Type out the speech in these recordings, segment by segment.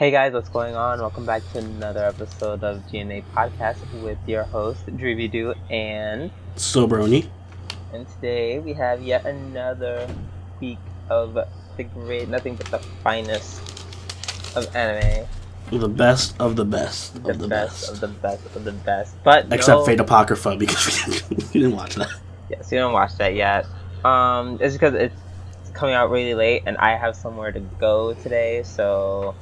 Hey guys, what's going on? Welcome back to another episode of G&A Podcast with your host, Drevidu, and Sobroni. And today we have yet another week of nothing but the finest of anime. The best of the best of the best of the best of the best. But except Fate Apocrypha, because we didn't watch that. Yes, we didn't watch that yet. It's because it's coming out really late, and I have somewhere to go today, so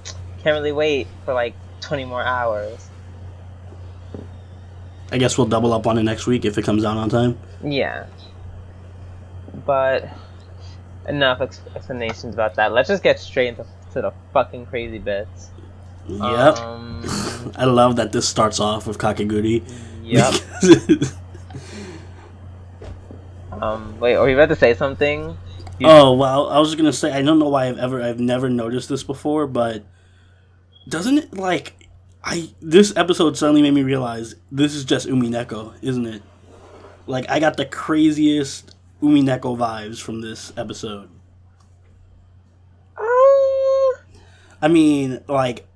can't really wait for like 20 more hours. I guess we'll double up on it next week if it comes out on time. Yeah. But enough explanations about that. Let's just get straight into the fucking crazy bits. Yep. I love that this starts off with Kakegurui. Yep. Wait, are you about to say something? Oh, well, I was just gonna say, I don't know why I've never noticed this before, but doesn't it, this episode suddenly made me realize this is just Umineko, isn't it? Like, I got the craziest Umineko vibes from this episode. I mean, like,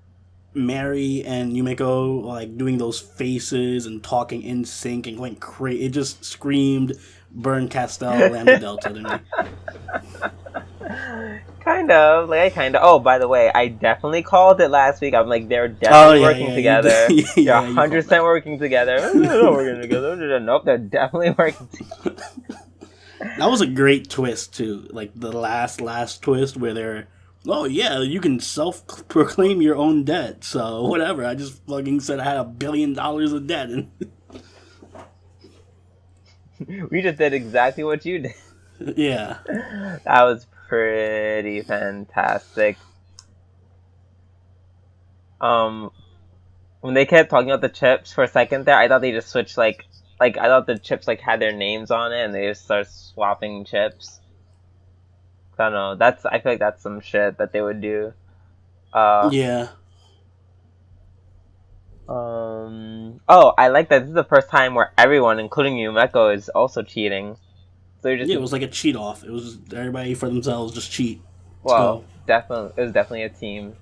Mary and Yumeko, like, doing those faces and talking in sync and going crazy. It just screamed Burn Castell Lambda Delta to me. Kind of. Oh, by the way, I definitely called it last week. I'm like, they're definitely working together. They're 100% working together. They're not working together. Nope, they're definitely working together. That was a great twist, too. Like, the last twist where they're, oh, yeah, you can self-proclaim your own debt. So, whatever. I just fucking said I had $1 billion of debt. And we just did exactly what you did. Yeah. That was pretty fantastic. When they kept talking about the chips for a second there, I thought they just switched, like I thought the chips, had their names on it, and they just started swapping chips. I don't know. I feel like that's some shit that they would do. Yeah. Oh, I like that this is the first time where everyone, including Yumeko, is also cheating. So it was like a cheat off. It was everybody for themselves, just cheat. Well, definitely, it was definitely a team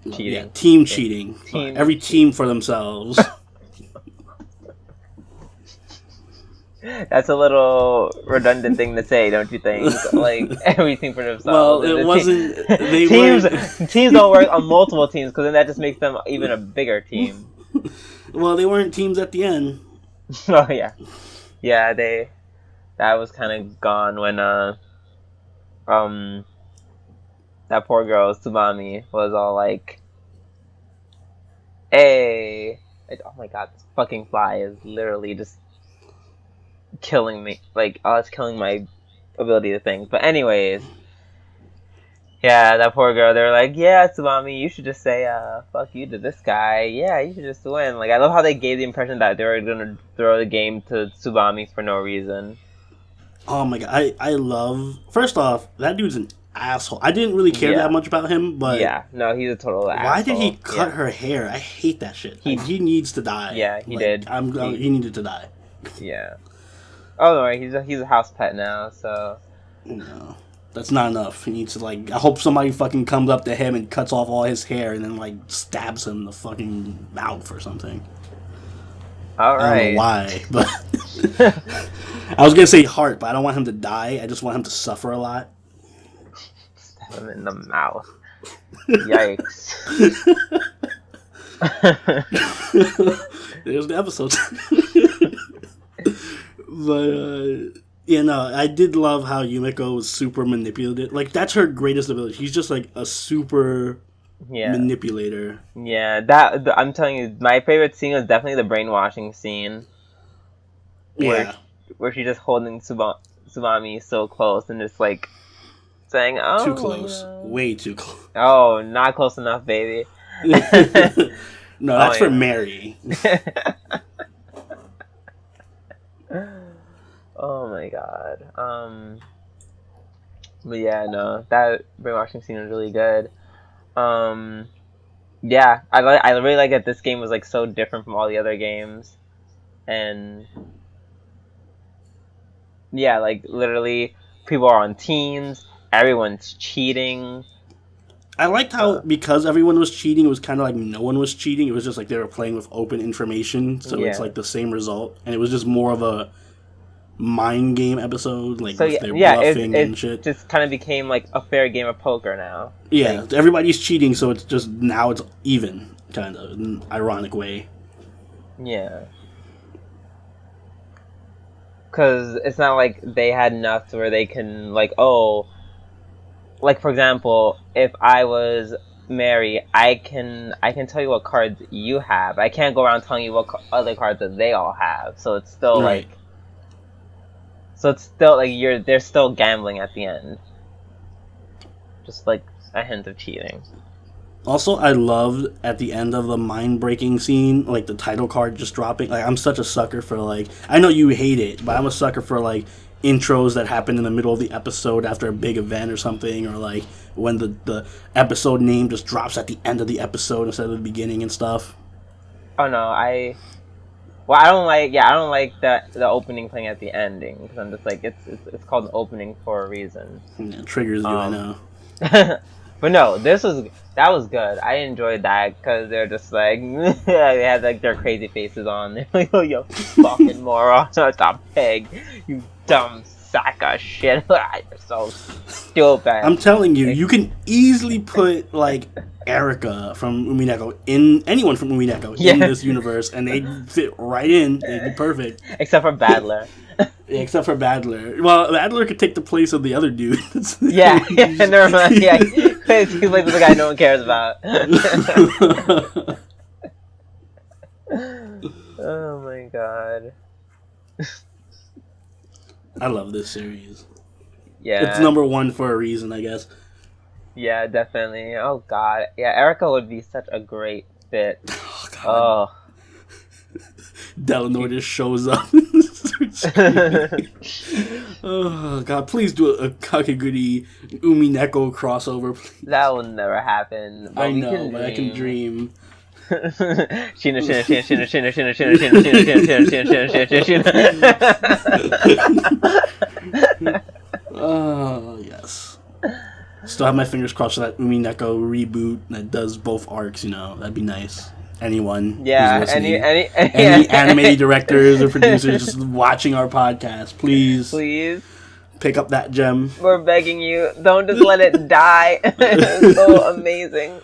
cheating. Yeah, team cheating. Every team for themselves. That's a little redundant thing to say, don't you think? Like, every team for themselves. Well, it wasn't. Teams don't work on multiple teams, because then that just makes them even a bigger team. Well, they weren't teams at the end. Oh yeah, yeah. That was kind of gone when that poor girl Tsubami was all like, "Hey, oh my god, this fucking fly is literally just killing me. Like, oh, it's killing my ability to think." But anyways, yeah, that poor girl. They were like, "Yeah, Tsubami, you should just say fuck you to this guy. Yeah, you should just win." Like, I love how they gave the impression that they were gonna throw the game to Tsubami for no reason. Oh my god, I love... First off, that dude's an asshole. I didn't really care that much about him, but... Yeah, no, he's a total asshole. Why did he cut her hair? I hate that shit. He needs to die. Yeah, he did. He needed to die. Yeah. Oh, no, he's a house pet now, so... No, that's not enough. He needs to, I hope somebody fucking comes up to him and cuts off all his hair and then, stabs him in the fucking mouth or something. Alright. I don't know why, but... I was gonna say heart, but I don't want him to die. I just want him to suffer a lot. Stab him in the mouth. Yikes. There's the episode. But, I did love how Yumeko was super manipulative. Like, that's her greatest ability. She's just, a super manipulator. Yeah, I'm telling you, my favorite scene was definitely the brainwashing scene. Where she's just holding Tsubami so close and just, saying, oh... Too close. Way too close. Oh, not close enough, baby. No, that's for Mary. Oh my god. But yeah, no, that brainwashing scene was really good. Yeah, I really like that this game was so different from all the other games, and yeah, literally people are on teams, everyone's cheating. I liked how, because everyone was cheating, it was kind of like no one was cheating. It was just like they were playing with open information, so it's like the same result. And it was just more of a mind game episode, like with their bluffing and shit. It just kind of became like a fair game of poker now. Yeah, like, everybody's cheating, so it's just, now it's even, kind of, in an ironic way. Yeah. Because it's not like they had enough to where they can, like, like, for example, if I was Mary, I can tell you what cards you have. I can't go around telling you what other cards that they all have. So it's still right. They're still gambling at the end. Just like a hint of cheating. Also, I loved at the end of the mind-breaking scene, like the title card just dropping. Like, I'm such a sucker for, like, I know you hate it, but I'm a sucker for, like, intros that happen in the middle of the episode after a big event or something, or like when the episode name just drops at the end of the episode instead of the beginning and stuff. Oh no, I don't like the opening playing at the ending, because I'm just like, it's called an opening for a reason. Yeah, it triggers you, I know. But no, that was good. I enjoyed that because they're just like, they had like their crazy faces on. They're like, oh, you fucking moron, stop pig, you dumb sack of shit. You're so stupid. I'm telling you, you can easily put like Erica from Umineko anyone from Umineko in this universe, and they'd fit right in. They'd be perfect. Except for Badler. Except for Badler. Well, Badler could take the place of the other dude. Never mind. Yeah, he's like the guy no one cares about. Oh my god. I love this series. Yeah. It's number one for a reason, I guess. Yeah, definitely. Oh god. Yeah, Erica would be such a great fit. Oh god. Oh. Delanor just shows up. Oh god, please do a Kakegurui Umineko crossover, please. That will never happen. I know, but I can dream. Shina. Oh yes. Still have my fingers crossed for that Umineko reboot that does both arcs. You know, that'd be nice. Anyone, yeah, who's any anime directors or producers just watching our podcast, please pick up that gem. We're begging you, don't just let it die. It's so amazing.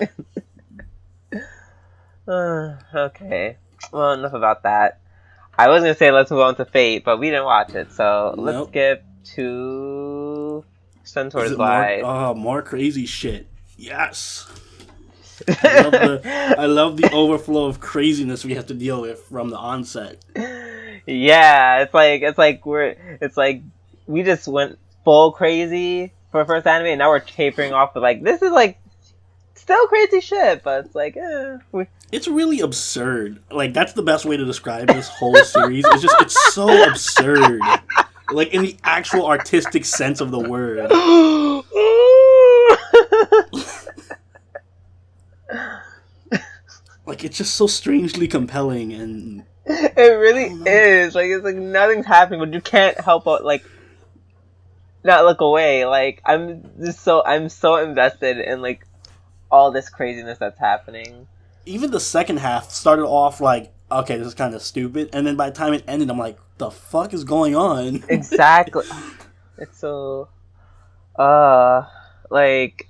Okay, well, enough about that. I was gonna say let's move on to Fate, but we didn't watch it, so let's skip to Centaur's Life. More crazy shit. Yes. I love the overflow of craziness we have to deal with from the onset. Yeah, it's like we just went full crazy for first anime, and now we're tapering off with like, this is like still crazy shit, but it's like it's really absurd. Like, that's the best way to describe this whole series. It's so absurd. Like, in the actual artistic sense of the word. Like, it's just so strangely compelling, and it really is. Like, it's like nothing's happening, but you can't help but like not look away. Like, I'm so invested in like all this craziness that's happening. Even the second half started off like, okay, this is kind of stupid, and then by the time it ended, I'm like, the fuck is going on? Exactly. It's so like,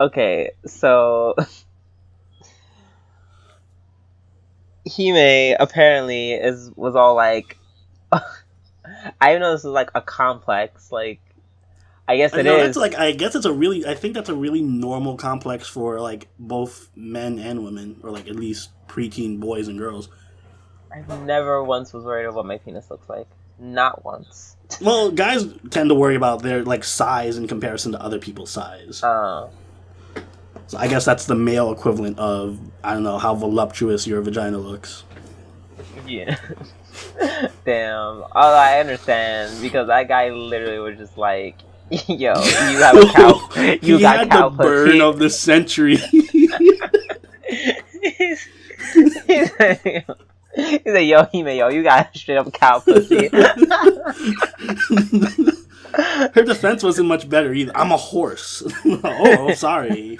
okay, so Hime apparently was all like, I know this is like a complex, like, I guess it is. That's like, I think that's a really normal complex for like both men and women, or like at least preteen boys and girls. I never once was worried about what my penis looks like. Not once. Well, guys tend to worry about their like size in comparison to other people's size. Oh. So I guess that's the male equivalent of, I don't know, how voluptuous your vagina looks. Yeah. Damn. Oh, I understand, because that guy literally was just like, yo, you have a cow. You got cow pussy. The burn of the century. He's like, yo, Hime, yo, you got straight up cow pussy. Her defense wasn't much better either. I'm a horse. Oh, sorry.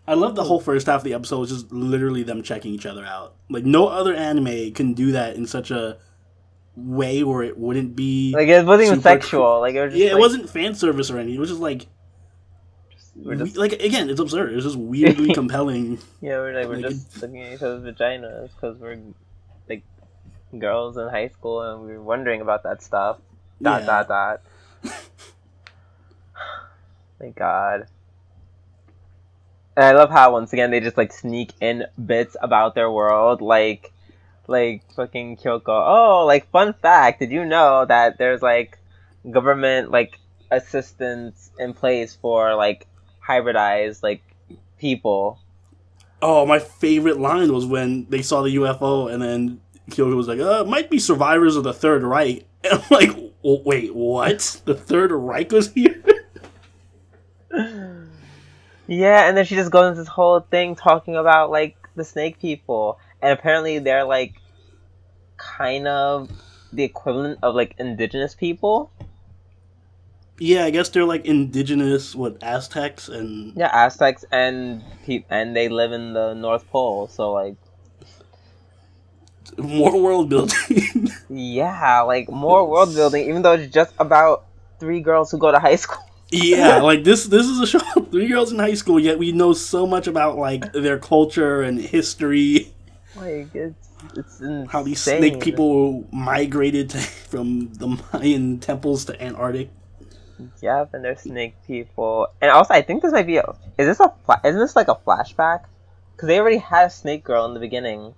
I love the whole first half of the episode was just literally them checking each other out. Like, no other anime can do that in such a way where it wouldn't be... Like, it wasn't even sexual. Like, it was just, it wasn't fan service or anything. It was just like... like, again, it's absurd. It was just weirdly compelling. Yeah, we're just looking at each other's vaginas because we're, like, girls in high school and we were wondering about that stuff. ... Thank God. And I love how, once again, they just, like, sneak in bits about their world, like fucking Kyoko. Oh, like, fun fact, did you know that there's, like, government, like, assistance in place for, like, hybridized, like, people? Oh, my favorite line was when they saw the UFO and then Kyoko was like, it might be survivors of the Third Reich. And I'm like, wait, what? The Third Reich was here? Yeah, and then she just goes into this whole thing talking about, like, the snake people. And apparently they're, like, kind of the equivalent of, like, indigenous people. Yeah, I guess they're, like, indigenous, Aztecs and... Yeah, Aztecs and they live in the North Pole, so, like... More world building. Yeah, like, more world building, even though it's just about 3 girls who go to high school. Yeah, like, this is a show of 3 girls in high school, yet we know so much about, like, their culture and history. Like, it's insane. How these snake people migrated from the Mayan temples to Antarctic. Yep, and they're snake people. And also, I think this might be isn't this like a flashback? Because they already had a snake girl in the beginning.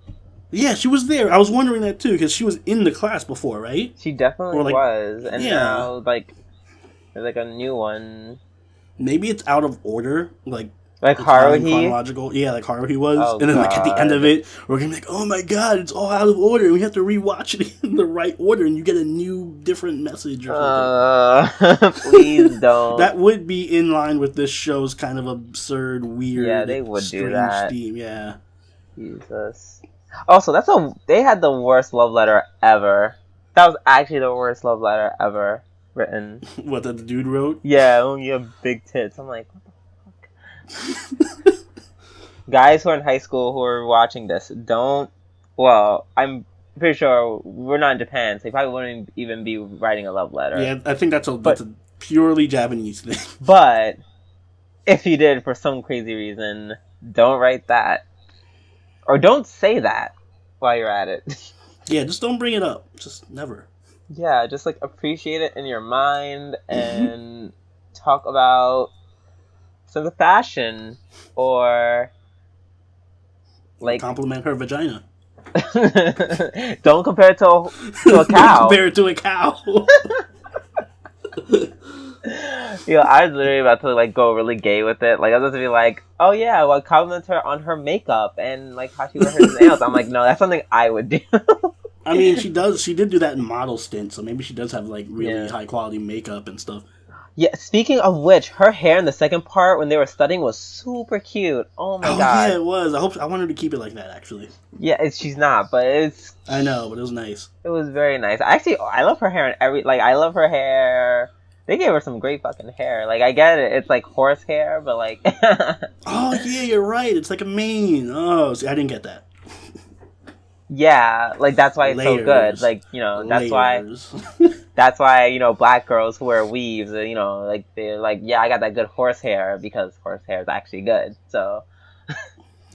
Yeah, she was there. I was wondering that, too, because she was in the class before, right? She definitely was. And now, like... There's, like, a new one. Maybe it's out of order, like Haruhi? Chronological. Yeah, like Haruhi was. Oh, and then, like, at the end of it, we're gonna be like, oh my god, it's all out of order, and we have to rewatch it in the right order, and you get a new, different message or something. Please don't. That would be in line with this show's kind of absurd, weird, yeah, they would do that. Theme, yeah. Jesus. Also, they had the worst love letter ever. That was actually the worst love letter ever written. What, that the dude wrote? Yeah, when you have big tits. I'm like, what the fuck? Guys who are in high school who are watching this, don't... Well, I'm pretty sure we're not in Japan, so you probably wouldn't even be writing a love letter. Yeah, I think that's a purely Japanese thing. But, if you did for some crazy reason, don't write that. Or don't say that while you're at it. Yeah, just don't bring it up. Just never. Yeah, just, like, appreciate it in your mind and talk about some of the fashion or, like... Compliment her vagina. Don't compare it to a cow. Compare it to a cow. Yo, I was literally about to, like, go really gay with it. Like, I was about to be like, oh yeah, well, compliment her on her makeup and, like, how she wears her nails. I'm like, no, that's something I would do. I mean, she did do that in model stint, so maybe she does have, like, really high quality makeup and stuff. Yeah, speaking of which, her hair in the second part when they were studying was super cute. Oh my god. Yeah, it was. I want her to keep it like that, actually. Yeah, she's not, but it's... I know, but it was nice. It was very nice. Actually, I love her hair in I love her hair... They gave her some great fucking hair. Like, I get it. It's like horse hair, but like... Oh, yeah, you're right. It's like a mane. Oh, see, I didn't get that. Yeah, like, that's why it's so good. Like, you know, that's why, you know, black girls who wear weaves, you know, like, they're like, yeah, I got that good horse hair because horse hair is actually good, so...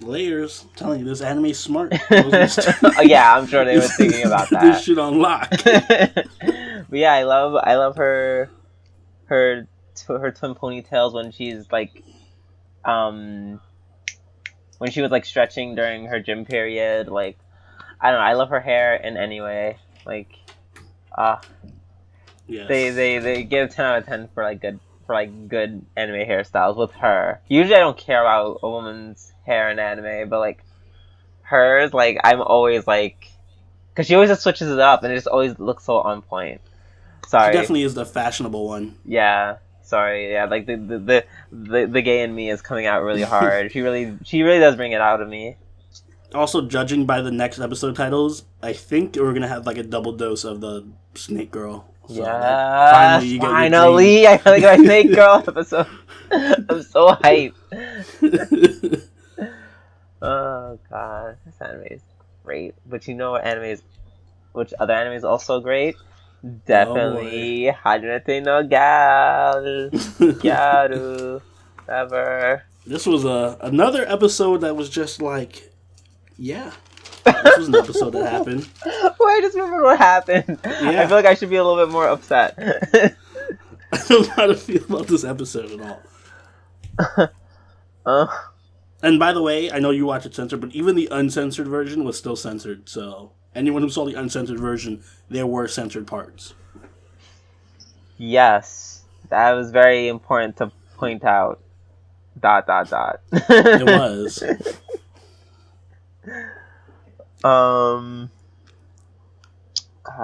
Layers. I'm telling you, this anime's smart. Oh, yeah, I'm sure they were thinking about that. This shit on lock. But yeah, I love her twin ponytails when she's, like, when she was, like, stretching during her gym period, like, I don't know, I love her hair in any way. Like, yes. They give 10 out of 10 for good anime hairstyles with her. Usually I don't care about a woman's hair in anime, but like hers, like I'm always like, because she always just switches it up and it just always looks so on point. Sorry. She definitely is the fashionable one. Yeah. Sorry. Yeah. Like the gay in me is coming out really hard. She really does bring it out of me. Also, judging by the next episode titles, I think we're gonna have like a double dose of the snake girl. So yes, you get your finally! I finally got a Snake Girl episode. I'm so hyped. Oh god, this anime is great. But you know what which other anime is also great? Definitely Hajimete no Gyaru. Ever. This was another episode that was just like, yeah. This was an episode that happened. Well, I just remember what happened. Yeah. I feel like I should be a little bit more upset. I don't know how to feel about this episode at all. And by the way, I know you watch it censored, but even the uncensored version was still censored. So anyone who saw the uncensored version, there were censored parts. Yes, that was very important to point out. ... It was. I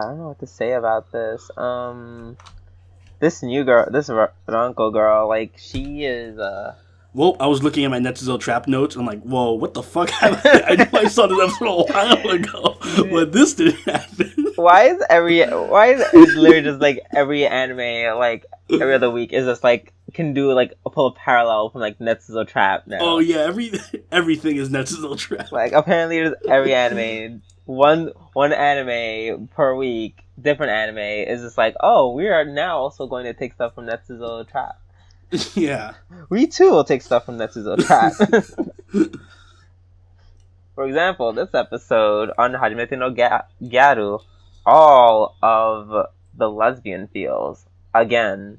don't know what to say about this. This new girl, this Ranko girl, like, she is, Well, I was looking at my Netsuzou Trap notes, and I'm like, whoa, what the fuck happened? I know I saw this episode a while ago, but this didn't happen. Why is it literally just, like, every anime, like, every other week is just, like, can do, like, pull a parallel from, like, Netsuzou Trap now. Oh, yeah, everything is Netsuzou Trap. Like, apparently there's every anime, one anime per week, different anime, is just like, oh, we are now also going to take stuff from Netsuzou Trap. Yeah. We too will take stuff from Netsuzou Trap. For example, this episode on Hajimete no Gyaru, all of the lesbian feels again.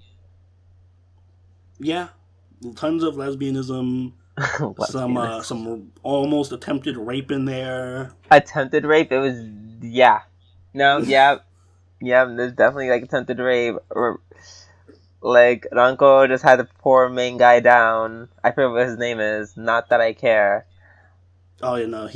Yeah, tons of lesbianism. Some almost attempted rape in there. Attempted rape? It was there's definitely like attempted rape. Like, Ranko just had the poor main guy down. I forget what his name is. Not that I care. Oh, yeah, no,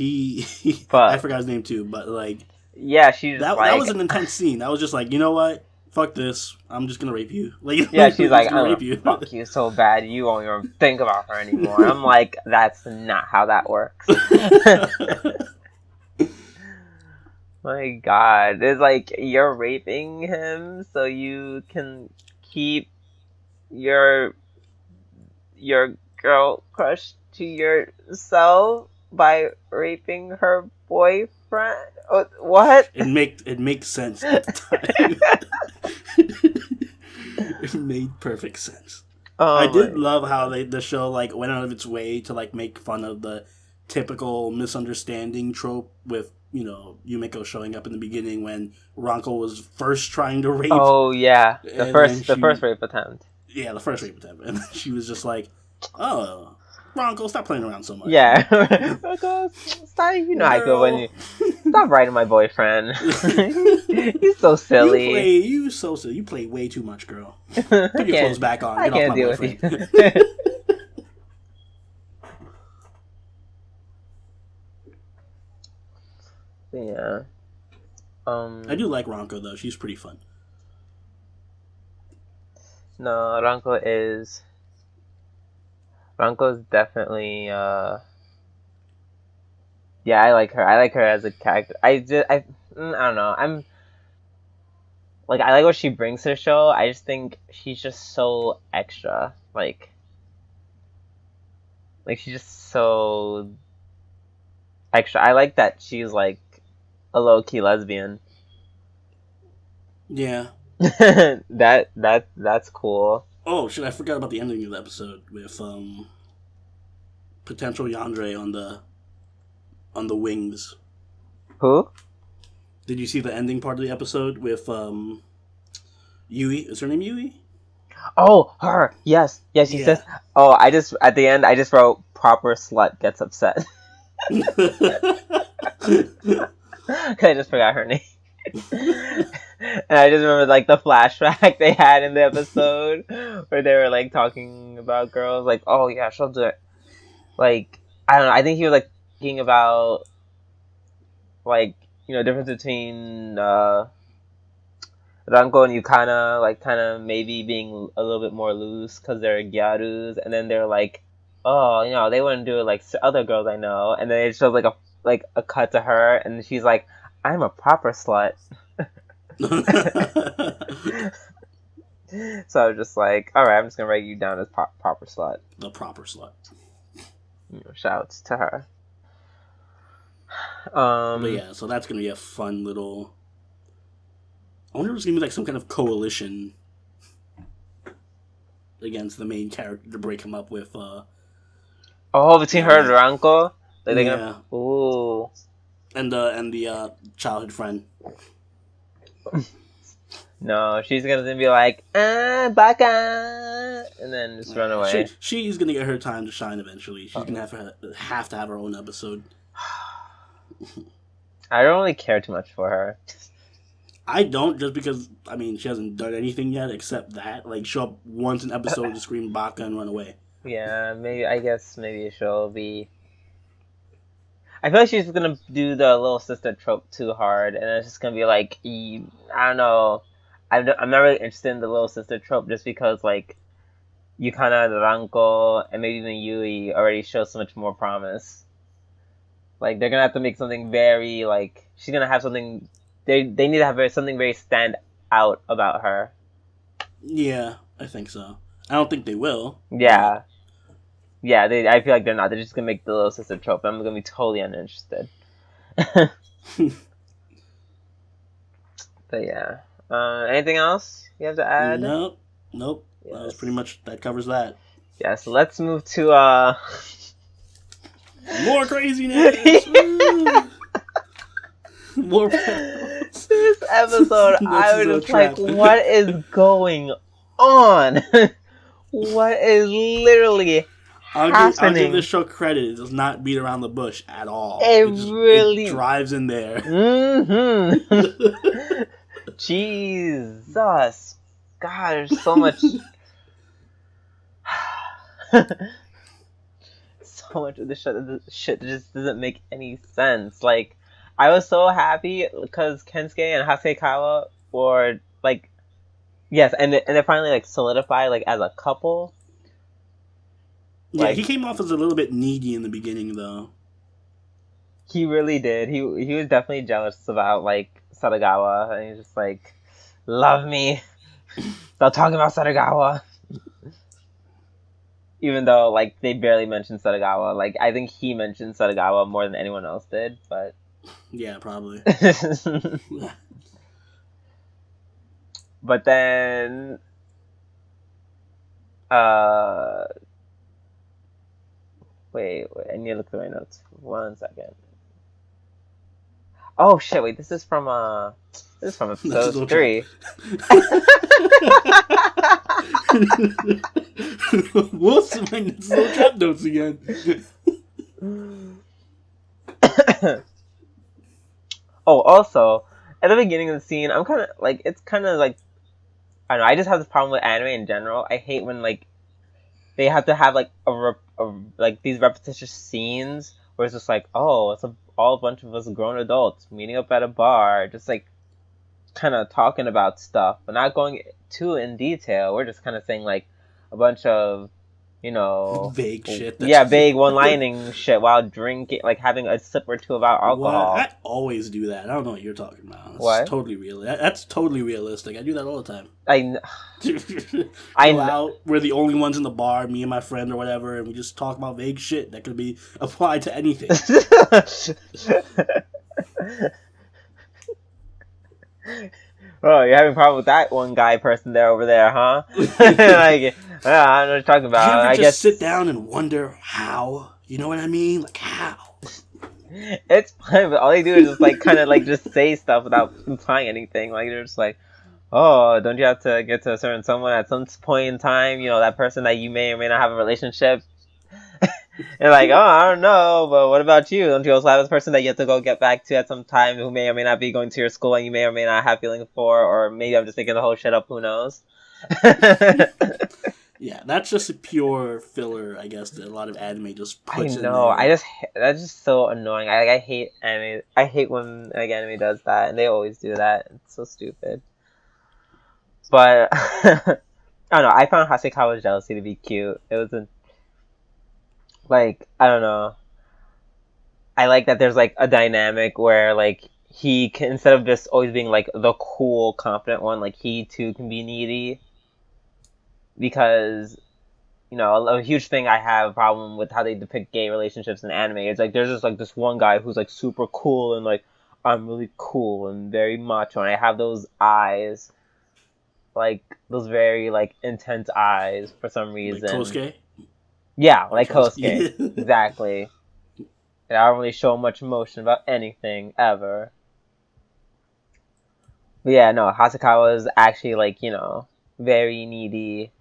but, I forgot his name too, but, like... Yeah, she's that was an intense scene. I was just like, you know what? Fuck this. I'm just gonna rape you. Like, yeah, she's like, I'm rape you. Fuck you so bad, you won't even think about her anymore. I'm like, that's not how that works. My god. It's like, you're raping him so you can keep your girl crush to yourself by raping her boyfriend. What? It makes sense at the time. It made perfect sense. I did love how the show like went out of its way to like make fun of the typical misunderstanding trope with, you know, Yumeko showing up in the beginning when Ranko was first trying to rape. Oh yeah, the first rape attempt. Yeah, the first rape attempt, and she was just like, "Oh, Ranko, stop playing around so much." Yeah, Ranko, stop. You know, girl. I feel when you stop writing my boyfriend. He's so silly. You so silly. You play way too much, girl. Put your clothes back on. I Get can't off my deal boyfriend. with you. Yeah. I do like Ranko though. She's pretty fun. No, Ranko's definitely yeah, I like her. I like her as a character. I don't know. I like what she brings to the show. I just think she's just so extra. Like she's just so extra. I like that she's like a low-key lesbian. Yeah. That's cool. Oh shit! I forgot about the ending of the episode with potential Yandere on the wings. Who? Did you see the ending part of the episode with Yui? Is her name Yui? Oh, her. Yes. She says. Oh, at the end I just wrote proper slut gets upset. I just forgot her name. And I just remember like the flashback they had in the episode where they were like talking about girls, like, oh yeah, she'll do it. Like, I don't know, I think he was like thinking about like, you know, difference between Ranko and Yukana, like kind of maybe being a little bit more loose because they're gyarus, and then they're like, oh, you know, they wouldn't do it like other girls I know, and then it shows like a cut to her, and she's like, I'm a proper slut. So I was just like, all right, I'm just gonna write you down as proper slut. The proper slut. Shouts to her. But yeah, so that's gonna be a fun little. I wonder if it's gonna be like some kind of coalition against the main character to break him up with. Between her and her uncle. Like, they're yeah. Gonna, ooh. And the childhood friend. No, she's gonna be like, baka, and then just run away. She's gonna get her time to shine eventually. She's gonna have to have her own episode. I don't really care too much for her. I don't, just because, I mean, she hasn't done anything yet except that. Like, show up once an episode to scream baka and run away. Yeah, maybe she'll be... I feel like she's gonna do the little sister trope too hard, and it's just gonna be like, I don't know. I'm not really interested in the little sister trope just because, like, Yukana and Ranko, and maybe even Yui already show so much more promise. Like, they're gonna have to make something very, like, she's gonna have something... They need to have something very stand out about her. Yeah, I think so. I don't think they will. Yeah. Yeah, I feel like they're not. They're just gonna make the little sister trope. I'm gonna be totally uninterested. But yeah. Anything else you have to add? Nope. Yes. That's pretty much, that covers that. Yeah, so let's move to more craziness! More this episode, I was just Trap. like, what is going on? What is literally I'll happening? give this show credit. It does not beat around the bush at all. It drives in there. Mm-hmm. Jesus. God, there's so much... so much of this shit just doesn't make any sense. Like, I was so happy because Kensuke and Hasegawa were, like... Yes, and they finally, like, solidified, like, as a couple. Yeah, Like, he came off as a little bit needy in the beginning, though. He really did. He was definitely jealous about, like, Sadagawa. And he was just like, love me. Stop talking about Sadagawa. Even though, like, they barely mentioned Sadagawa. Like, I think he mentioned Sadagawa more than anyone else did, but... Yeah, probably. But then... Wait, I need to look through my notes. 1 second. Oh shit! Wait, this is from episode 3. What's my Netsuzou Trap notes again? Oh, also, at the beginning of the scene, I'm kind of like, it's kind of like, I don't know. I just have this problem with anime in general. I hate when, like, they have to have like like these repetitious scenes where it's just like, oh, it's all a bunch of us grown adults meeting up at a bar, just like kind of talking about stuff, but not going too in detail. We're just kind of saying like a bunch of, you know, vague shit. Vague one-lining shit while drinking, like having a sip or two of our alcohol. What? I always do that. I don't know what you're talking about. That's what? Totally real. That's totally realistic. I do that all the time. I Go out. We're the only ones in the bar, me and my friend or whatever, and we just talk about vague shit that could be applied to anything. Oh, you're having a problem with that one guy person there over there, huh? Like, I don't know what you're talking about. Do you ever I guess sit down and wonder how? You know what I mean? Like, how? It's fine, but all they do is just like kind of like just say stuff without implying anything. Like, they're just like, oh, don't you have to get to a certain someone at some point in time? You know, that person that you may or may not have a relationship. And like, oh, I don't know, but what about you? Don't you also have this person that you have to go get back to at some time who may or may not be going to your school and you may or may not have feelings for? Or maybe I'm just making the whole shit up, who knows? Yeah, that's just a pure filler, I guess, that a lot of anime just puts in there. That's just so annoying. I hate anime. I hate when like anime does that, and they always do that. It's so stupid. But I don't know. I found Hasegawa's jealousy to be cute. It wasn't like, I don't know. I like that there's like a dynamic where like he can, instead of just always being like the cool, confident one, like he too can be needy. Because, you know, a huge thing I have a problem with how they depict gay relationships in anime is like there's just like this one guy who's like super cool and like I'm really cool and very macho, and I have those eyes, like those very like intense eyes for some reason. Like Kosuke? Yeah, like Kosuke. Yeah. Exactly. And I don't really show much emotion about anything ever. But yeah, no, Hasakawa is actually like, you know, very needy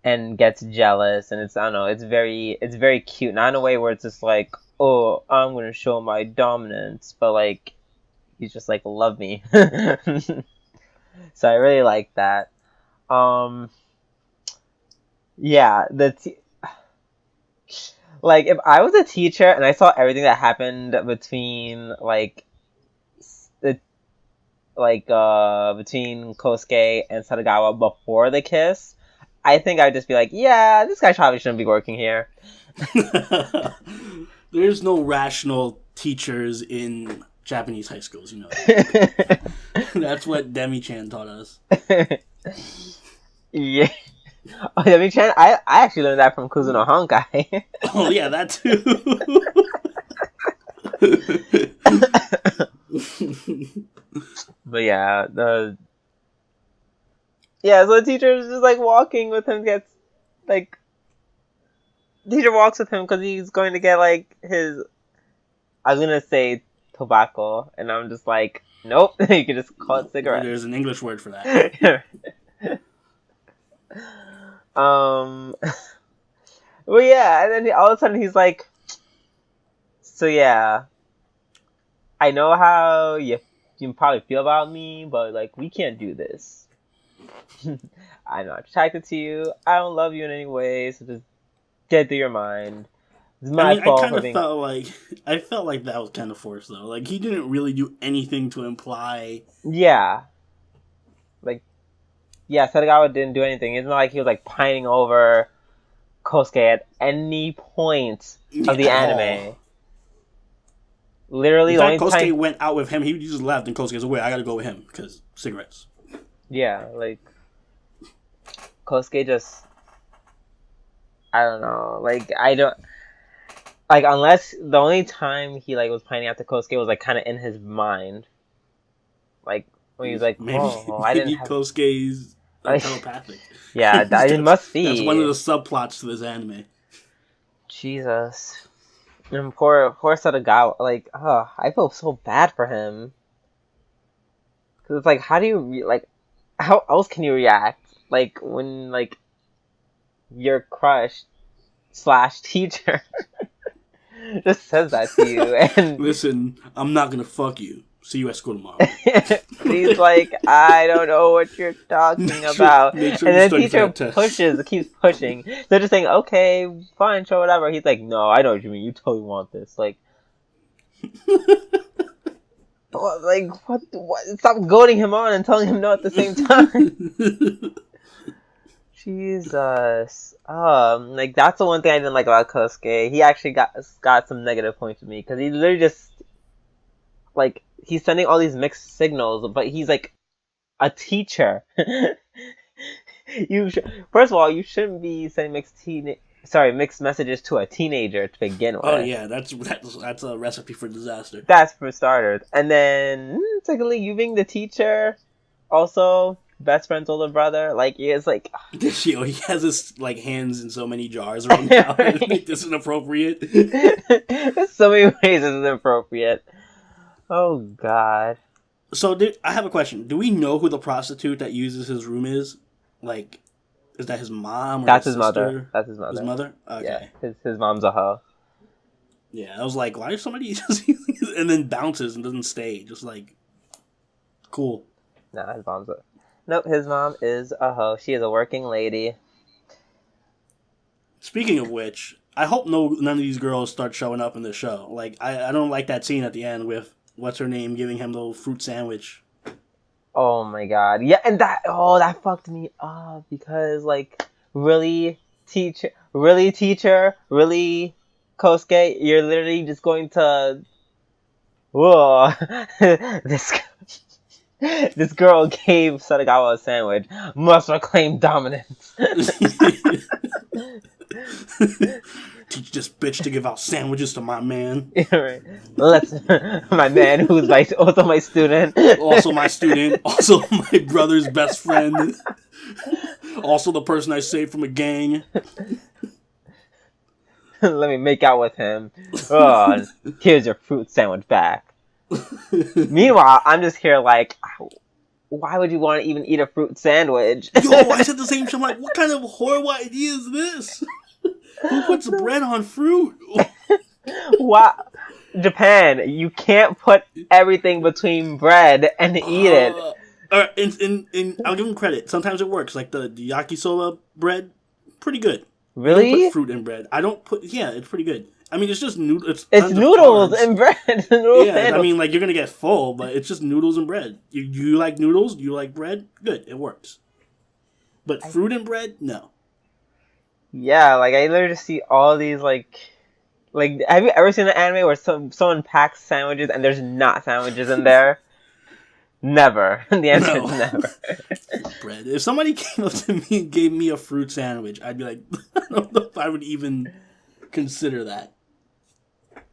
and gets jealous, and it's, I don't know, it's very cute, not in a way where it's just like, oh, I'm gonna show my dominance, but like he's just like, love me. So I really like that. Yeah, like if I was a teacher and I saw everything that happened between like between Kosuke and Sadagawa before the kiss, I think I'd just be like, yeah, this guy probably shouldn't be working here. There's no rational teachers in Japanese high schools, you know. That's what Demi-chan taught us. Yeah. Oh, Demi-chan? I actually learned that from Kuzuno Honkai. Oh, yeah, that too. But yeah, so the teacher is just like walking with him, gets like, the teacher walks with him because he's going to get like his, I was gonna say tobacco, and I'm just like, nope, you can just call it cigarette. There's an English word for that. Well, yeah, and then all of a sudden he's like, so yeah, I know how you probably feel about me, but like we can't do this. I'm not attracted to you. I don't love you in any way, so just get through your mind. It's my fault. I felt like that was kind of forced though. Like he didn't really do anything to imply. Yeah. Like, yeah, Sadagawa didn't do anything. It's not like he was like pining over Kosuke at any point of the anime. Literally, in fact, Kosuke went out with him. He just left, and Kosuke said, "Wait, I gotta go with him because cigarettes." Yeah, like Kosuke just, I don't know. Like I don't like, unless the only time he like was pining after Kosuke was like kind of in his mind, like when he was like, "Oh, I didn't have." Kosuke's telepathic. Yeah, it must be. That's one of the subplots to this anime. Jesus. And poor Sadagawa, like, I feel so bad for him. Cause it's like, how do you how else can you react? Like when like your crush / teacher just says that to you, and listen, I'm not gonna fuck you. See you at school tomorrow. He's like, I don't know what you're talking about. Make sure and then the teacher keeps pushing. They're just saying, okay, fine, sure, whatever. He's like, no, I know what you mean. You totally want this. Like, what? Stop goading him on and telling him no at the same time. Jesus. Like, that's the one thing I didn't like about Kosuke. He actually got some negative points with me, because he literally just, like, he's sending all these mixed signals, but he's like a teacher. First of all, you shouldn't be sending mixed messages to a teenager to begin with. Oh yeah, that's a recipe for disaster. That's for starters. And then secondly, you being the teacher, also best friend's older brother, like it's like he has his like hands in so many jars around the house. Like, this is inappropriate. There's so many ways this is inappropriate. Oh, God. So, I have a question. Do we know who the prostitute that uses his room is? Like, is that his mom or That's his mother. That's his mother. His mother? Okay. Yeah, his mom's a hoe. Yeah, I was like, why is somebody just using his... And then bounces and doesn't stay. Just like, cool. Nah, his mom's a... Nope, his mom is a hoe. She is a working lady. Speaking of which, I hope none of these girls start showing up in the show. Like, I don't like that scene at the end with what's her name giving him the little fruit sandwich. Oh my god. Yeah, and that fucked me up, because like, really teacher, really Kosuke, you're literally just going to Whoa, this this girl gave Sadagawa a sandwich. Must reclaim dominance. Teach this bitch to give out sandwiches to my man. Yeah, right. Let's my man, who's also my student. Also my student. Also my brother's best friend. Also the person I saved from a gang. Let me make out with him. Oh, here's your fruit sandwich back. Meanwhile, I'm just here like, why would you want to even eat a fruit sandwich? Yo, I said the same shit. I'm like, what kind of horrible idea is this? Who puts bread on fruit? Wow. Japan, you can't put everything between bread and eat it. I'll give them credit. Sometimes it works. Like the yakisoba bread, pretty good. Really? I don't put fruit in bread. I don't put... Yeah, it's pretty good. I mean, it's just noodles. It's noodles and bread. Yeah, I mean, like, you're going to get full, but it's just noodles and bread. You like noodles? You like bread? Good, it works. But fruit and bread? No. Yeah, like, I literally just see all these, like, have you ever seen an anime where someone packs sandwiches and there's not sandwiches in there? Never. The answer is never. Bread. If somebody came up to me and gave me a fruit sandwich, I'd be like, I don't know if I would even consider that.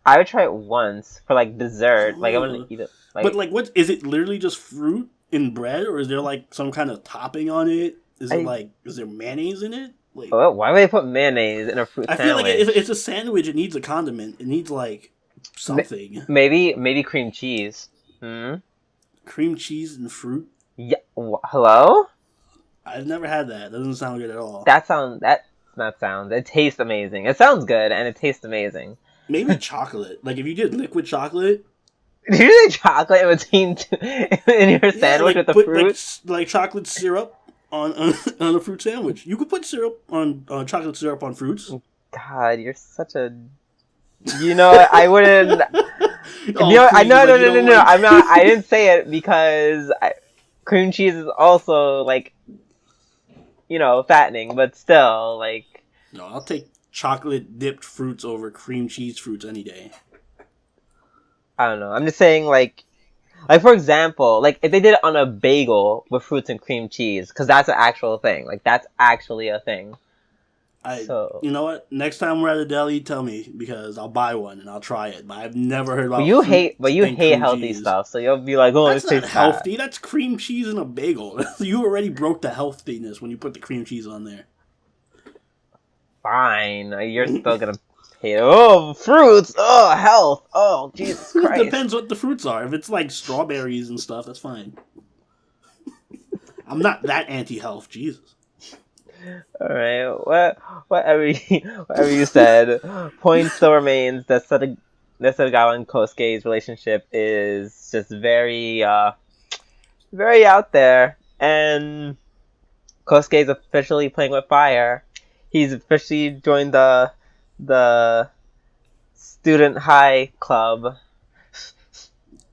I would try it once for, like, dessert. Like, I wouldn't eat it. Like, but, like, what is it? Literally just fruit in bread, or is there like some kind of topping on it? Is there mayonnaise in it? Like, why would they put mayonnaise in a fruit sandwich? I feel like if it's a sandwich, it needs a condiment. It needs like something. Maybe cream cheese. Cream cheese and fruit. Yeah. Hello? I've never had that. It doesn't sound good at all. It tastes amazing. It sounds good and it tastes amazing. Maybe chocolate. Like if you did liquid chocolate. Did you say chocolate in your sandwich with the fruit? Like chocolate syrup on a fruit sandwich. You could put syrup on chocolate syrup on fruits. God, you're such a. You know, I wouldn't. No. I'm not. I didn't say it because cream cheese is also like, fattening, but still like. No, I'll take chocolate dipped fruits over cream cheese fruits any day. I don't know. I'm just saying, like for example, like if they did it on a bagel with fruits and cream cheese, because that's an actual thing. Like that's actually a thing. You know what? Next time we're at a deli, tell me because I'll buy one and I'll try it. But I've never heard about. But you hate healthy stuff, so you'll be like, "Oh, that's not healthy. That's cream cheese in a bagel." You already broke the healthiness when you put the cream cheese on there. Fine, you're still gonna hate it. Oh, fruits. Oh, health. Oh, Jesus Christ. Depends what the fruits are. If it's like strawberries and stuff, that's fine. I'm not that anti-health, Jesus. All right, whatever you said, point still remains that Sadagawa and Kosuke's relationship is just very, very out there, and Kosuke is officially playing with fire. He's officially joined the student high club.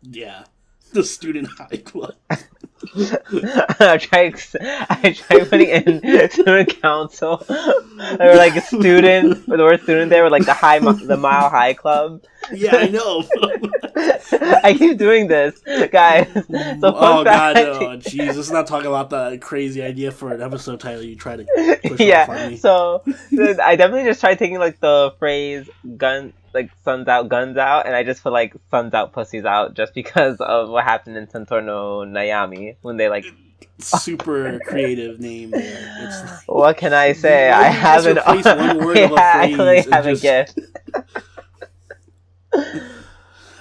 Yeah, the student high club. I tried putting in student council or like a student with the word student there with like the mile high club. Yeah, I know. I keep doing this, guys. So God, no, jeez, let's not talk about the crazy idea for an episode title you try to push off on me. So I definitely just tried taking like the phrase suns out, guns out, and I just put like suns out, pussies out, just because of what happened in Centaur no Nayami when they like. Super creative name there. It's what can I say? I have a gift.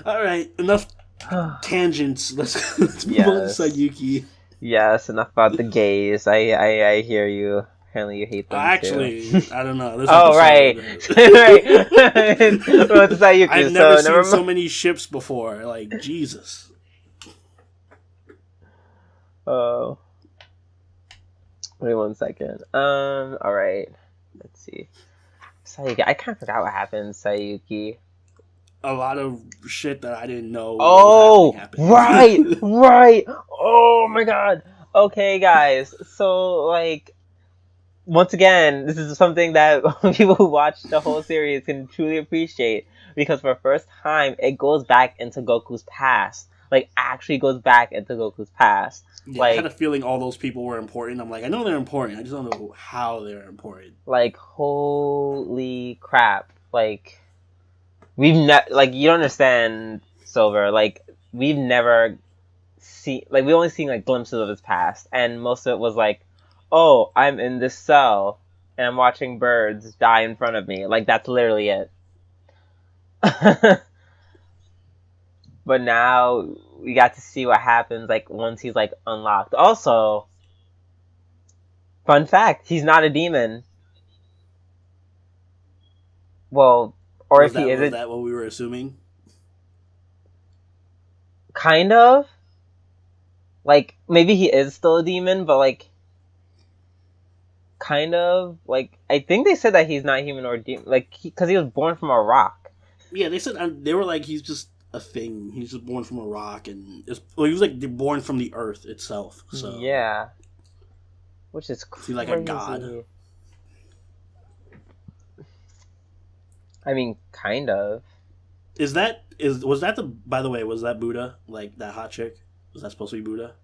Alright, enough tangents. Let's move on to Saiyuki. Yes, enough about the gays. I hear you. Apparently you hate them too. I don't know. Right. Well, Saiyuki, I've never seen so many ships before. Like, Jesus. Oh. Wait 1 second. Alright. Let's see. Saiyuki. I kind of forgot what happened, Saiyuki. A lot of shit that I didn't know. Oh, right. Oh my god. Okay, guys. So, like, once again, this is something that people who watch the whole series can truly appreciate. because for the first time, it goes back into Goku's past. Like, actually goes back into Goku's past. Yeah, I had a feeling all those people were important. I'm like, I know they're important. I just don't know how they're important. Like, holy crap. Like, you don't understand, Silver. Like, we've never seen, like, we've only seen, like, glimpses of his past. And most of it was like, oh, I'm in this cell, and I'm watching birds die in front of me. Like, that's literally it. But now we got to see what happens, like, once he's, like, unlocked. Also, fun fact, he's not a demon. Well, or if he is, was that what we were assuming? Kind of. Like, maybe he is still a demon, but, like, kind of. Like, I think they said that he's not human or demon. Like, because he was born from a rock. Yeah, they said, they were like, he's just a thing. He's just born from a rock, and he was like born from the earth itself. So yeah, which is crazy. He's like a god. I mean, kind of. Was that by the way, was that Buddha? Like, that hot chick? Was that supposed to be Buddha?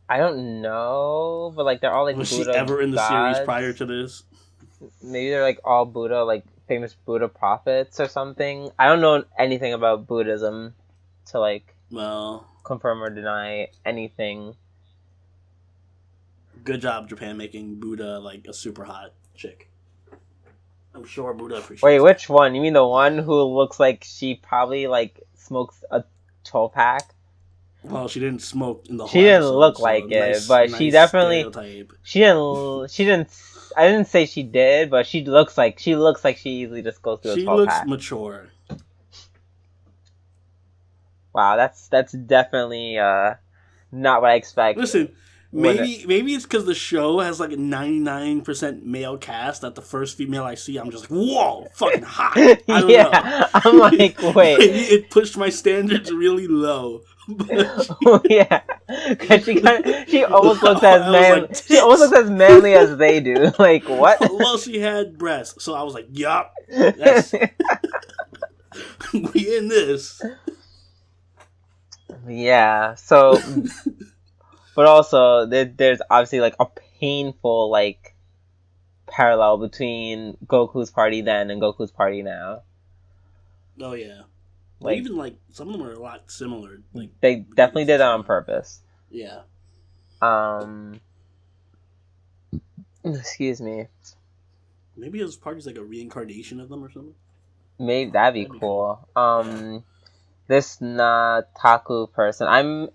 I don't know, but like they're all like was Buddha she ever in the gods. series prior to this? Maybe they're like all Buddha, like famous Buddha prophets or something. I don't know anything about Buddhism to like confirm or deny anything. Good job, Japan, making Buddha like a super hot chick. I'm sure Buddha appreciates. Wait, which one? You mean the one who looks like she probably like smokes a 12-pack? Well, she didn't smoke in the whole She didn't episode, look so like it, but she definitely stereotype. She didn't I didn't say she did, but she looks like she easily just goes through a 12-pack. She looks mature. Wow, that's definitely not what I expect. Listen, maybe it's because the show has like a 99% male cast that the first female I see, I'm just like, whoa, fucking hot. I don't know. I'm like, wait. Maybe it pushed my standards really low. Yeah, because she almost looks as manly. Like, she almost looks as manly as they do. Like, what? Well, she had breasts, so I was like, yup, that's we in this. Yeah. So, but also there's obviously like a painful like parallel between Goku's party then and Goku's party now. Oh yeah. Like, even like some of them are a lot similar. Like they definitely did that on purpose. Yeah. Excuse me. Maybe his party's like a reincarnation of them or something. Maybe that'd be cool. Yeah. This Nataku person,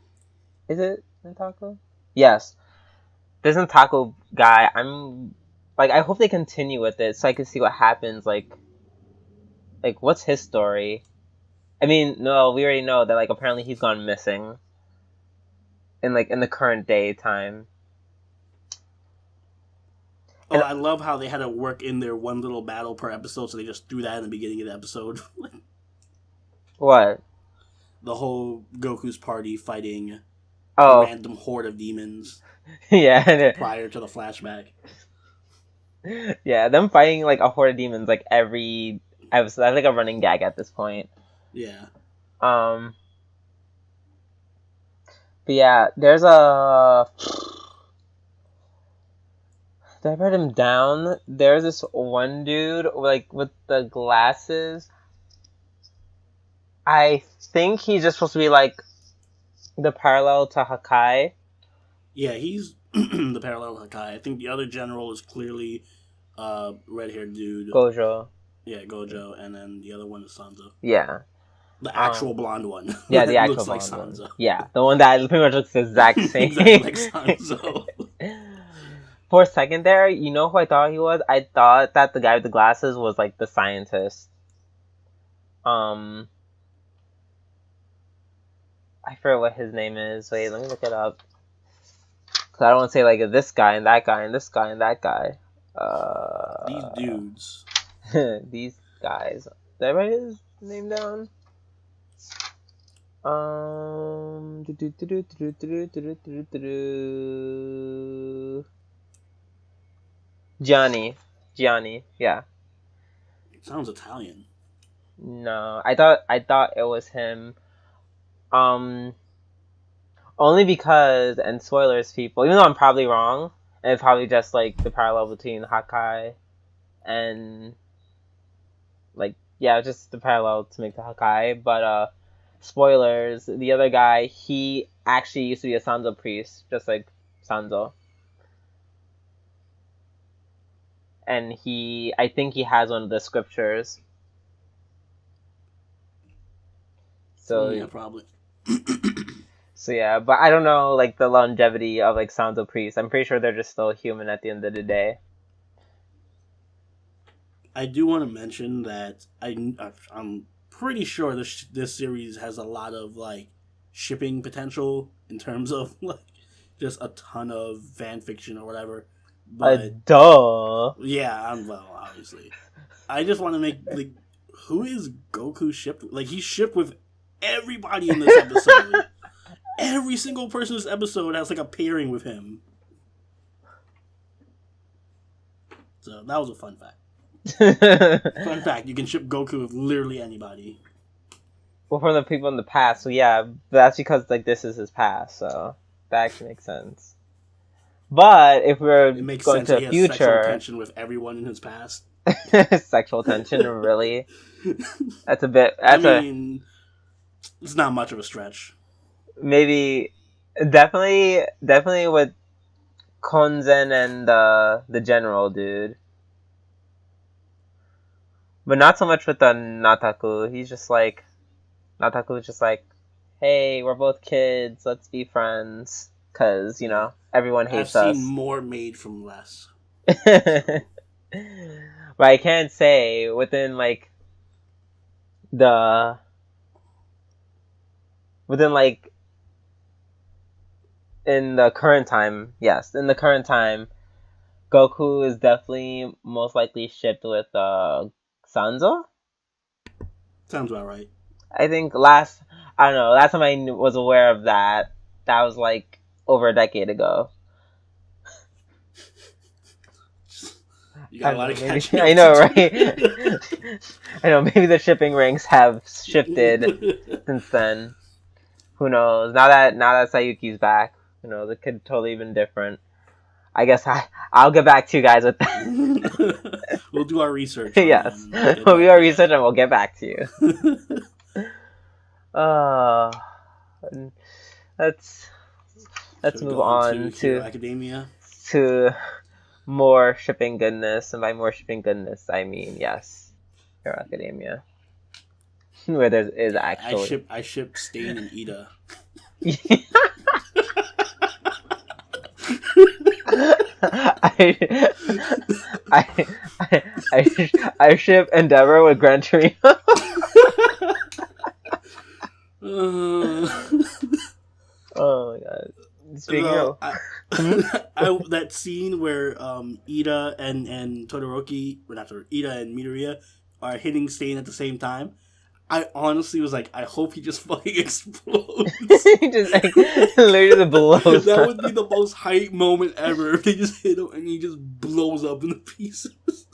is it Nataku? Yes. This Nataku guy, I'm like, I hope they continue with it so I can see what happens. Like what's his story? I mean, no, we already know that, like, apparently he's gone missing in the current day time. Oh, I love how they had to work in their one little battle per episode, so they just threw that in the beginning of the episode. What? The whole Goku's party fighting a random horde of demons. Yeah. Prior to the flashback. Yeah, them fighting, like, a horde of demons, like, every episode. That's, like, a running gag at this point. Yeah. But yeah, there's a... Did I write him down? There's this one dude, like, with the glasses. I think he's just supposed to be, like, the parallel to Hakai. Yeah, he's the parallel to Hakai. I think the other general is clearly red-haired dude. Gojo. Yeah, Gojo, and then the other one is Sanzo. Yeah. The actual blonde one. Yeah, the actual looks blonde like Sanzo. One. Yeah, the one that pretty much looks the exact same. Exactly like Sanzo. For a second there, you know who I thought he was? I thought that the guy with the glasses was, like, the scientist. I forget what his name is. Wait, let me look it up. Because I don't want to say, like, this guy and that guy and this guy and that guy. These dudes. These guys. Did I write his name down? Gianni, yeah. Sounds Italian. No, I thought it was him. Um, Only because, and spoilers, people. Even though I'm probably wrong, and it's probably just like the parallel between Hakai and like yeah, just the parallel to make the Hakai. But spoilers, the other guy, he actually used to be a Sanzo priest, just like Sanzo. And I think he has one of the scriptures. So Yeah, probably. So yeah, but I don't know like the longevity of like Sanzo priests. I'm pretty sure they're just still human at the end of the day. I do want to mention that I'm pretty sure this series has a lot of like shipping potential in terms of like just a ton of fan fiction or whatever. But Duh. yeah, well, obviously, I just want to make like, who is Goku shipped? Like, he's shipped with everybody in this episode. Every single person in this episode has like a pairing with him. So that was a fun fact. Fun fact: you can ship Goku with literally anybody. Well, from the people in the past, so yeah, but that's because like this is his past, so that actually makes sense. But if we're It makes going sense to that the he has sexual future, tension with everyone in his past. sexual tension, really? That's a bit. It's not much of a stretch. Maybe, definitely with Konzen and the general dude, but not so much with the Nataku. Nataku's just like, hey, we're both kids, let's be friends, cause everyone hates us. I've seen more made from less. But I can't say within in the current time, yes, in the current time, Goku is definitely most likely shipped with Sanzo. Sounds about right. I think last time I was aware of that was like over a decade ago. You got a lot of catching. I know, right? I know, maybe the shipping ranks have shifted since then. Who knows? Now that Saiyuki's back, it could totally been different. I guess I'll get back to you guys with that. We'll do our research. Yes, we'll do our research and we'll get back to you. Let's move on to Academia. To more shipping goodness, and by more shipping goodness, I mean yes, Hero Academia, where there is actually. I ship Stain and Ida. I ship Endeavor with Gran Torino. Oh my god. Speaking of that scene where Ida and Todoroki, or not Todoroki, Ida and Midoriya are hitting Stain at the same time, I honestly was like, I hope he just fucking explodes. He just literally blows That up. would be the most hype moment ever if they just hit him and he just blows up into pieces.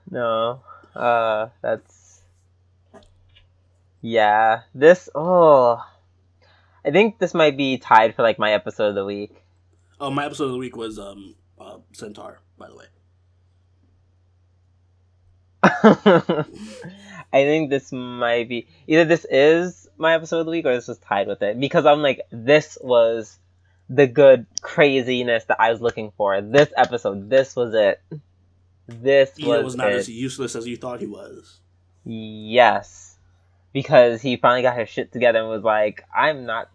No. That's... Yeah. I think this might be tied for my episode of the week. Oh, my episode of the week was Centaur, by the way. I think this might be either this is my episode of the week or this was tied with it, because I'm like, this was the good craziness that I was looking for. This episode, this was it. This was not it. as useless as you thought he was. Yes, because he finally got his shit together and was like, I'm a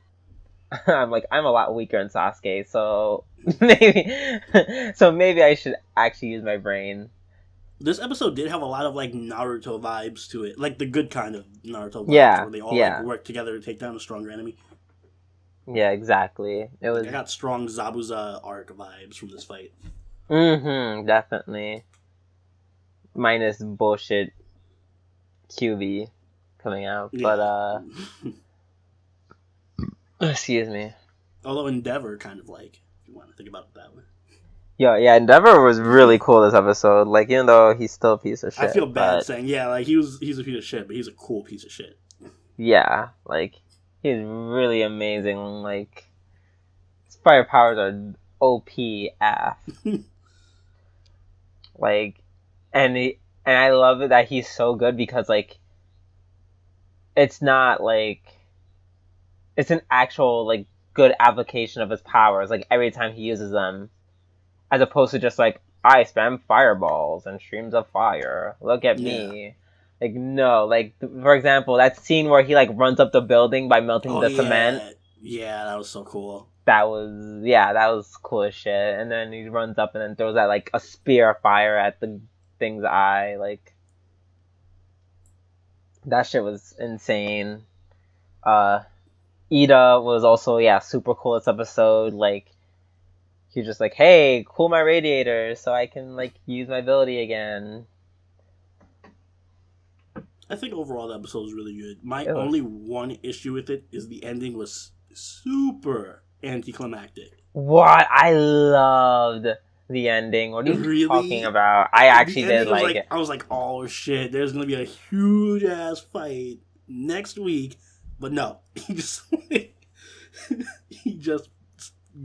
lot weaker than Sasuke, so maybe I should actually use my brain. This episode did have a lot of Naruto vibes to it, like the good kind of Naruto vibes, where they all work together to take down a stronger enemy. Yeah, exactly. It was. I got strong Zabuza arc vibes from this fight. Definitely. Minus bullshit QB coming out, but excuse me. Although Endeavor kind of if you want to think about it that way. Yeah, Endeavor was really cool this episode. Like, even though he's still a piece of shit. I feel bad but, saying, yeah, like, he's a piece of shit, but he's a cool piece of shit. Yeah, like, he's really amazing. Like, his fire powers are OP AF. Like, and I love it that he's so good because, like, it's not, like, it's an actual, like, good application of his powers, like, every time he uses them. As opposed to just like, I spam fireballs and streams of fire. Look at me. Like, no. Like, for example, that scene where he, like, runs up the building by melting the cement. Yeah, that was so cool. That was cool as shit. And then he runs up and then throws that, like, a spear of fire at the thing's eye. Like, that shit was insane. Ida was also, super cool this episode. Like, he's just like, hey, cool my radiator so I can, like, use my ability again. I think overall the episode was really good. My only one issue with it is the ending was super anticlimactic. What? I loved the ending. What are you talking about? I actually did like it. I was like, oh shit, there's going to be a huge ass fight next week. But no, he just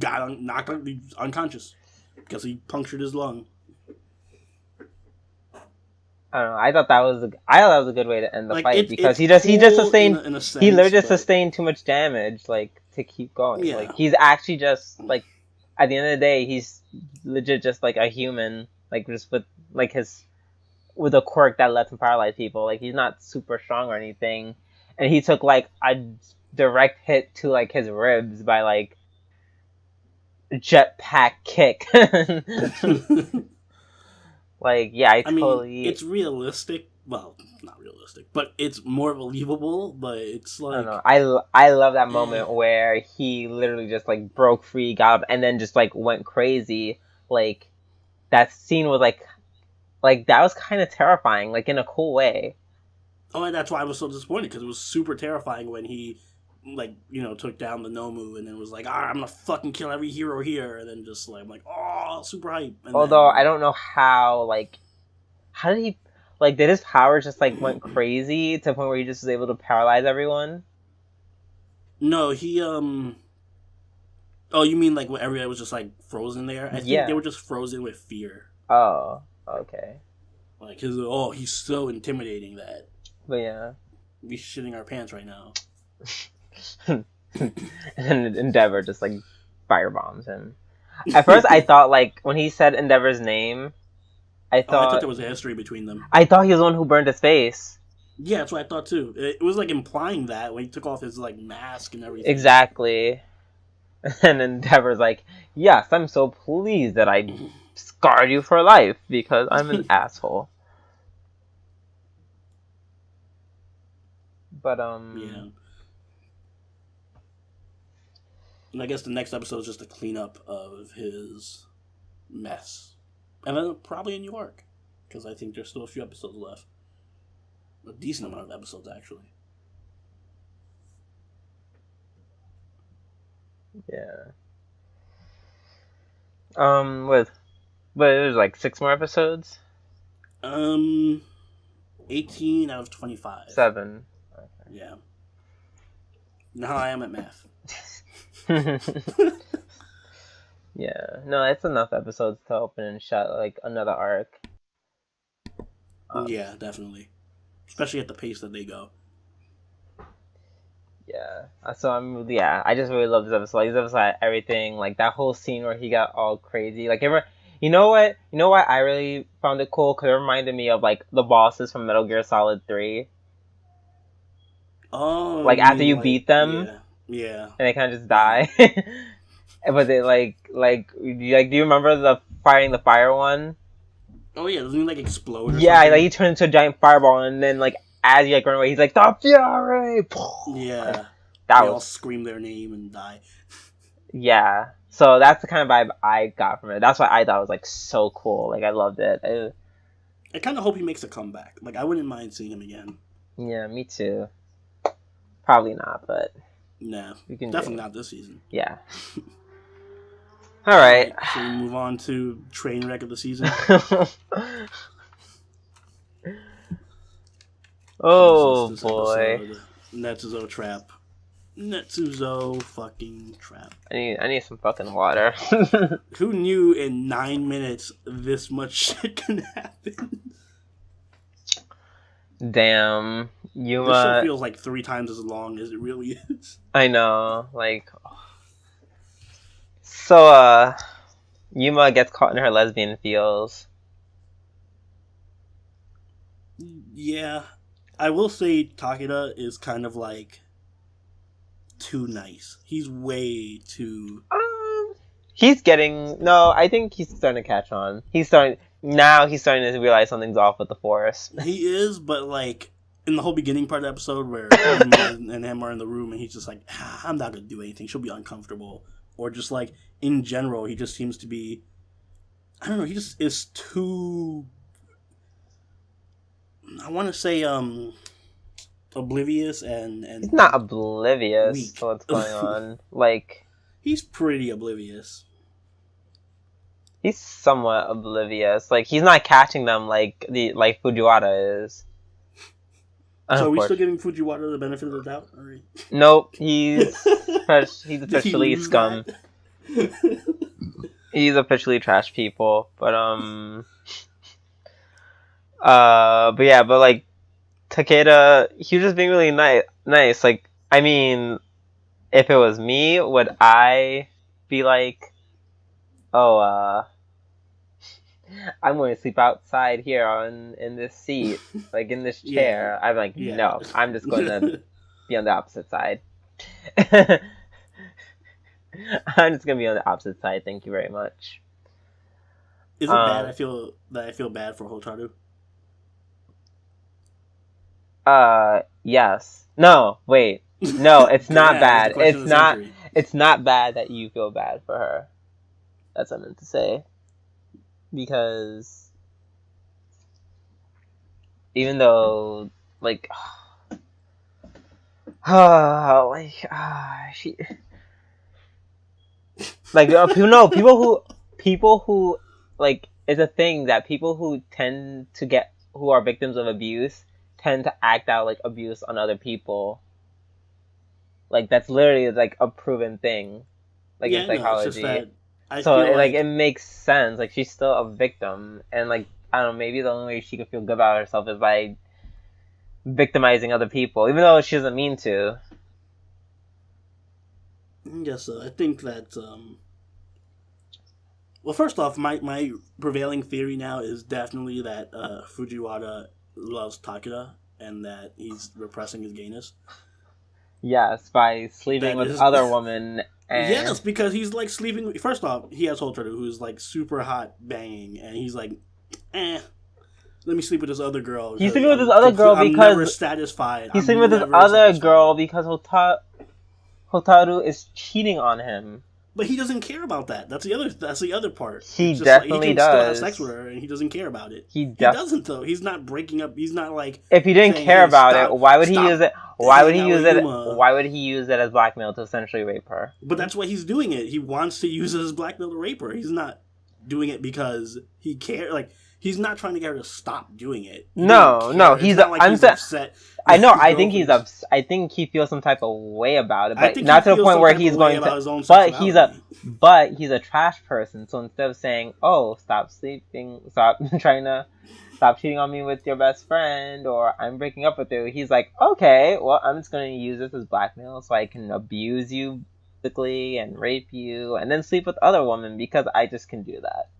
got knocked unconscious because he punctured his lung. I don't know. I thought that was a good way to end the like, fight because he just sustained. In a sense, he literally just sustained too much damage, like, to keep going. Yeah. Like, he's actually just like, at the end of the day, he's legit just like a human, like, just with like with a quirk that lets him paralyze people. Like, he's not super strong or anything, and he took like a direct hit to like his ribs by like jetpack kick. Like, yeah, I mean, it's realistic. Well, not realistic, but it's more believable. But it's like, I don't know. I love that moment where he literally just like broke free, got up, and then just like went crazy. Like, that scene was like that was kind of terrifying, like, in a cool way. Oh, and that's why I was so disappointed because it was super terrifying when he, like, took down the Nomu and then was like, I'm gonna fucking kill every hero here, and then just like, I'm like, oh, super hype. And although I don't know how did he, like, did his powers just like went crazy to the point where he just was able to paralyze everyone? No, he oh, you mean like when everybody was just like frozen there? I think they were just frozen with fear. Oh, okay. Like, he's so intimidating that. But yeah, we shitting our pants right now. And Endeavor just like firebombs him. At first, I thought, like, when he said Endeavor's name, I thought there was a history between them. I thought he was the one who burned his face. Yeah, that's what I thought too. It was like implying that when he took off his like mask and everything. Exactly. And Endeavor's like, yes, I'm so pleased that I scarred you for life because I'm an asshole. But yeah. And I guess the next episode is just a cleanup of his mess. And then probably in New York. Because I think there's still a few episodes left. A decent amount of episodes, actually. Yeah. But there's like 6 more episodes? 18 out of 25. 7. Okay. Yeah. Now I am at math. Yeah. No, it's enough episodes to open and shut, like, another arc. Yeah, definitely. Especially at the pace that they go. Yeah. So I just really love this episode. Like, this episode had everything. Like, that whole scene where he got all crazy. Like, you know what? You know why I really found it cool? Because it reminded me of, like, the bosses from Metal Gear Solid 3. Oh. Like, after you beat them. Yeah. And they kind of just die. But they, do you remember the fighting the fire one? Oh, yeah. Doesn't he, like, explode or yeah, something? like, he turned into a giant fireball, and then, like, as you, like, run away, he's like, the Fury! Yeah. They all scream their name and die. Yeah. So that's the kind of vibe I got from it. That's why I thought it was, like, so cool. Like, I loved it. I kind of hope he makes a comeback. Like, I wouldn't mind seeing him again. Yeah, me too. Probably not, but... Nah. Definitely not this season. Yeah. All right. Should we move on to train wreck of the season? Oh this boy. episode, Netsuzou Trap. Netsuzou fucking Trap. I need some fucking water. Who knew in 9 minutes this much shit can happen? Damn. Yuma. This show feels like 3 times as long as it really is. I know. Like. So, Yuma gets caught in her lesbian feels. Yeah. I will say Takeda is kind of like too nice. He's way too... He's getting... No, I think he's starting to catch on. Now he's starting to realize something's off with the forest. He is, but like in the whole beginning part of the episode where Yuma and him are in the room and he's just like, I'm not going to do anything. She'll be uncomfortable. Or just like, in general, he just seems to be... I don't know, he just is too... I want to say, oblivious and he's not oblivious weak. to what's going on. Like, he's pretty oblivious. He's somewhat oblivious. Like, he's not catching them like Fujiwara is. So are we still giving Fujiwara the benefit of the doubt? Right. Nope, he's officially scum. He's officially trash people. But like Takeda, he was just being really nice. Like, I mean, if it was me, would I be like, oh, I'm going to sleep outside here in this seat, like in this chair. Yeah. I'm like, no, I'm just going to be on the opposite side. I'm just going to be on the opposite side. Thank you very much. Is it bad? I feel bad for Hotaru. Yes. No, wait. No, it's not bad. It's not bad that you feel bad for her. That's what I meant to say. Because even though, like, she, like, people who, like, it's a thing that people who who are victims of abuse tend to act out, like, abuse on other people. Like, that's literally, like, a proven thing, like, in psychology. No, it's just that so, it makes sense. Like, she's still a victim. And, like, I don't know, maybe the only way she could feel good about herself is by victimizing other people, even though she doesn't mean to. Yes, so I think that, well, first off, my prevailing theory now is definitely that Fujiwara loves Takeda and that he's repressing his gayness. Yes, by sleeping with other women. And... Yes, because he's like sleeping. First off, he has Hotaru, who's like super hot banging, and he's like, let me sleep with this other girl. He's sleeping with this other girl because I'm never satisfied. He's sleeping with this other girl because Hotaru is cheating on him. But he doesn't care about that. That's the other part. He definitely does. He can still have sex with her, and he doesn't care about it. He doesn't though. He's not breaking up. He's not like. If he didn't care about it, why would he use it? Why would he use it? Why would he use it as blackmail to essentially rape her? But that's why he's doing it. He wants to use it as blackmail to rape her. He's not doing it because he cares. Like, he's not trying to get her to stop doing it. No. He's upset. I know. I think he's upset. I think he feels some type of way about it, but not to the point where he's going to. But he's a trash person. So instead of saying, "Oh, stop sleeping, stop cheating on me with your best friend," or "I'm breaking up with you," he's like, "Okay, well, I'm just going to use this as blackmail so I can abuse you physically and rape you and then sleep with other women because I just can do that."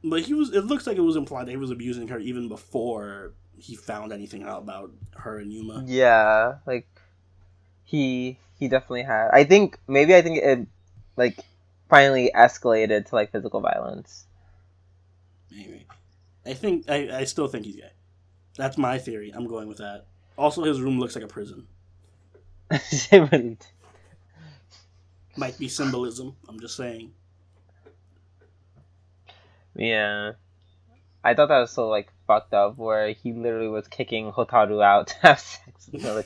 But it looks like it was implied that he was abusing her even before he found anything out about her and Yuma. Yeah, like, he definitely had. I think it, like, finally escalated to, like, physical violence. Maybe. I still think he's gay. That's my theory. I'm going with that. Also, his room looks like a prison. It really did. Might be symbolism. I'm just saying. Yeah. I thought that was so, like, fucked up, where he literally was kicking Hotaru out to have sex with another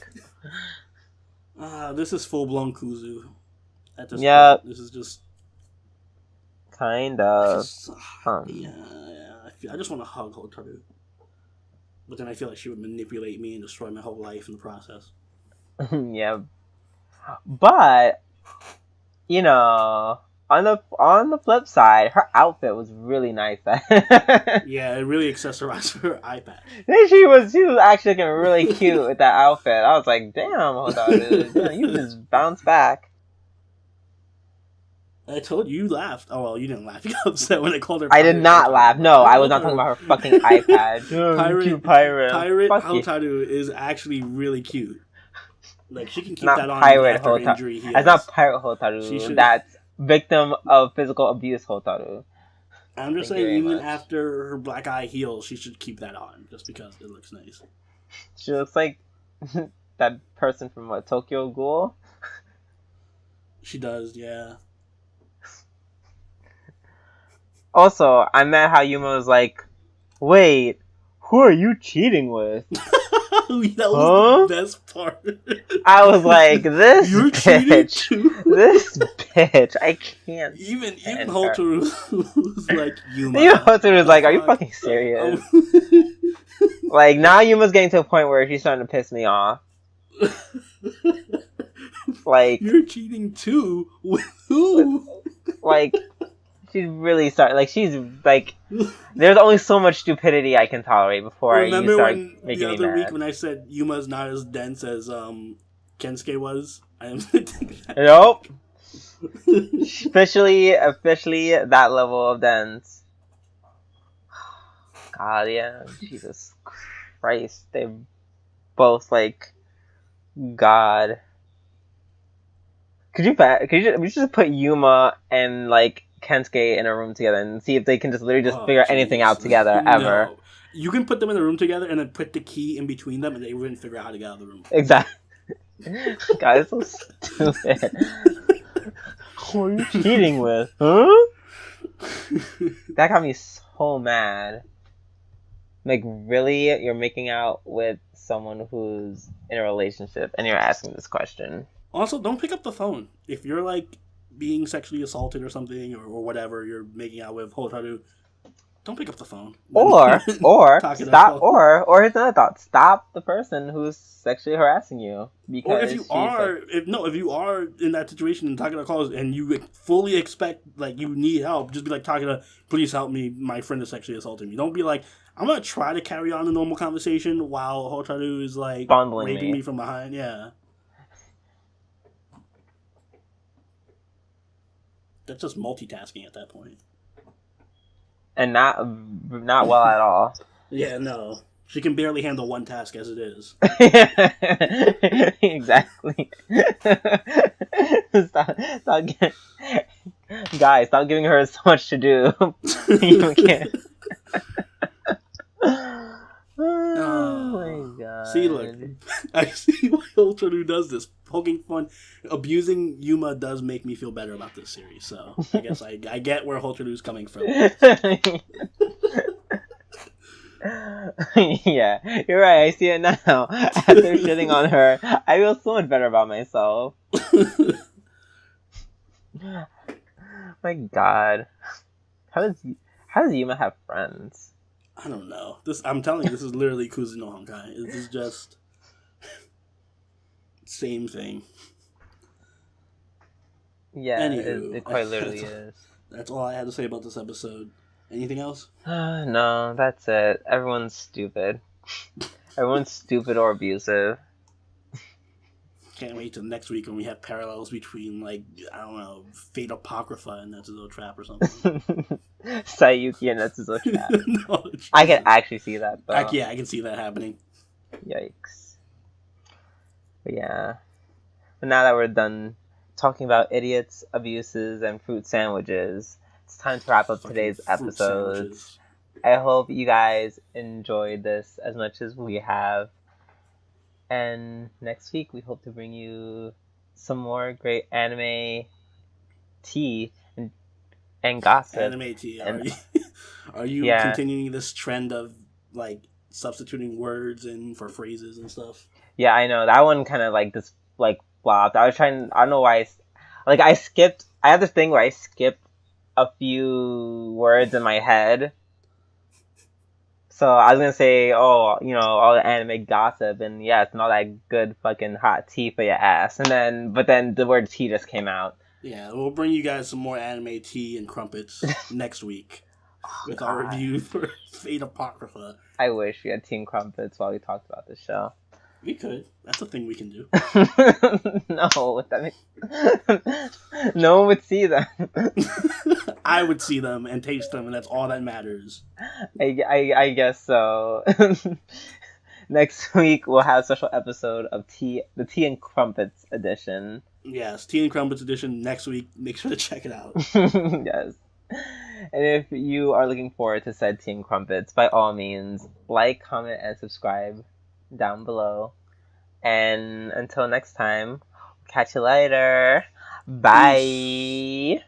girl. This is full-blown Kuzu. At this point, this is just... kind of. I just want to hug Hotaru. But then I feel like she would manipulate me and destroy my whole life in the process. Yeah. But, you know, on the flip side, her outfit was really nice. Yeah, it really accessorized her eye patch. She was actually looking really cute with that outfit. I was like, damn, Hotaru, you just bounced back. I told you laughed. Oh, well, you didn't laugh. You got upset when I called her pirate. I did not laugh. No, I was not talking about her fucking iPad. Pirate Hotaru is actually really cute. Like, she can keep that on after injury. That's not Pirate Hotaru. That's victim of physical abuse Hotaru. I'm just saying, even after her black eye heals, she should keep that on, just because it looks nice. She looks like that person from Tokyo Ghoul? She does, yeah. Also, I meant how Yuma was like, wait, who are you cheating with? That was the best part. I was like, this bitch, I can't. Even Hotaru was like, Yuma. Hotaru was like, are you fucking serious? Like, now Yuma's getting to a point where she's starting to piss me off. Like, you're cheating too? With who? Like, she's really starting. Like, she's like, there's only so much stupidity I can tolerate before you start making me mad. Remember the other week when I said Yuma's not as dense as Kensuke was? Nope. officially that level of dense. God, yeah, Jesus Christ, they both like God. Could you just put Yuma and like Kensuke in a room together and see if they can just literally just figure anything out together ever? No. You can put them in a room together and then put the key in between them and they wouldn't figure out how to get out of the room. Exactly. God, it's so stupid. Who are you cheating with? Huh? That got me so mad. Like, really? You're making out with someone who's in a relationship and you're asking this question? Also, don't pick up the phone. If you're, like, being sexually assaulted or something, or whatever, you're making out with Hotaru, don't pick up the phone. Or here's another thought. Stop the person who's sexually harassing you. Because or if you are in that situation and talking to calls and you fully expect, like, you need help, just be like, talking to, please help me, my friend is sexually assaulting me. Don't be like, I'm going to try to carry on a normal conversation while Hotaru is, like, raping me from behind. Yeah. That's just multitasking at that point. And not well at all. Yeah, no. She can barely handle one task as it is. Exactly. Guys, stop giving her so much to do. You can't. Oh my God. See, look. I see why Hotaru does this. Poking fun. Abusing Yuma does make me feel better about this series, so I guess I get where Hotaru's coming from. Yeah, you're right. I see it now. After shitting on her, I feel so much better about myself. My God. How does Yuma have friends? I don't know. I'm telling you, this is literally Kuzu no Honkai. This is just same thing. Yeah, anywho, it quite literally is. That's all I had to say about this episode. Anything else? No, that's it. Everyone's stupid. Everyone's stupid or abusive. Can't wait till next week when we have parallels between, like, I don't know, Fate Apocrypha and Netsuzou Trap or something. Saiyuki and Netsuzou Trap. No, I can actually see that, though. Yeah, I can see that happening. Yikes. But yeah. But now that we're done talking about idiots, abuses, and fruit sandwiches, it's time to wrap up today's episode. I hope you guys enjoyed this as much as we have. And next week, we hope to bring you some more great anime tea and gossip. Anime tea. Are you continuing this trend of, like, substituting words in for phrases and stuff? Yeah, I know. That one kind of, like, just, like, flopped. I don't know why. I have this thing where I skip a few words in my head. So I was gonna say, oh, all the anime gossip, and yeah, it's not that good fucking hot tea for your ass. But then the word tea just came out. Yeah, we'll bring you guys some more anime tea and crumpets next week with our review for Fate Apocrypha. I wish we had tea and crumpets while we talked about this show. We could. That's a thing we can do. No, no one would see them. I would see them and taste them, and that's all that matters. I guess so. Next week we'll have a special episode of the Tea and Crumpets edition. Yes, Tea and Crumpets edition next week. Make sure to check it out. Yes. And if you are looking forward to said Tea and Crumpets, by all means, like, comment, and subscribe down below. And until next time, catch you later. Bye. Peace.